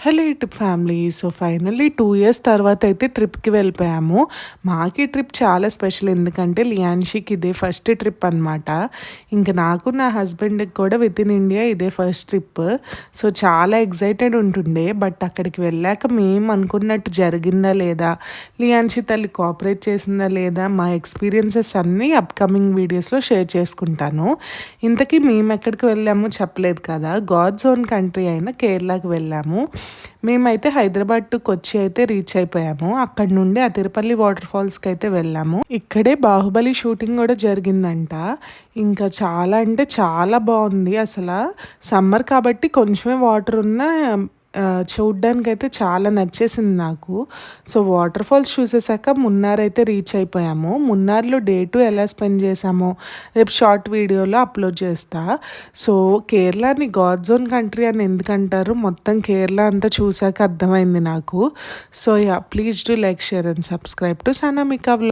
Hello YouTube family. So finally 2 years తర్వాత అయితే ట్రిప్‌కి వెళ్ళిపోయాము. మాకీ ట్రిప్ చాలా స్పెషల్. ఎందుకంటే లియాన్షీకి ఇదే ఫస్ట్ ట్రిప్ అనమాట. ఇంక నాకు నా హస్బెండ్‌కి కూడా వితిన్ ఇండియా ఇదే ఫస్ట్ ట్రిప్. సో చాలా ఎక్సైటెడ్ ఉంటుండే. బట్ అక్కడికి వెళ్ళాక మేము అనుకున్నట్టు జరిగిందా లేదా, లియాన్షీ తల్లి కోఆపరేట్ చేసిందా లేదా, మా ఎక్స్‌పీరియన్సెస్ అన్నీ అప్‌కమింగ్ వీడియోస్‌లో షేర్ చేసుకుంటాను. ఇంతకీ మేము ఎక్కడికి వెళ్ళామో చెప్పలేదు కదా! గాడ్స్ ఓన్ కంట్రీ అయిన కేరళకి వెళ్ళాము. మేమైతే హైదరాబాద్ టు కొచ్చి అయితే రీచ్ అయిపోయాము. అక్కడి నుండి ఆ తిరుపల్లి వాటర్ ఫాల్స్‌కి అయితే వెళ్ళాము. ఇక్కడే బాహుబలి షూటింగ్ కూడా జరిగిందంట. ఇంకా చాలా అంటే చాలా బాగుంది. సమ్మర్ కాబట్టి కొంచెమే వాటర్ ఉన్నా చూడ్డానికైతే చాలా నచ్చేసింది నాకు. సో వాటర్ ఫాల్స్ చూసేసాక మున్నార్ అయితే రీచ్ అయిపోయాము. మున్నార్లో డే 2 ఎలా స్పెండ్ చేసామో రేపు షార్ట్ వీడియోలో అప్లోడ్ చేస్తా. సో కేరళని గాడ్ జోన్ కంట్రీ అని ఎందుకంటారు, మొత్తం కేరళ అంతా చూసాక అర్థమైంది నాకు. So yeah, please do like, share and subscribe to Sanamika vlogs.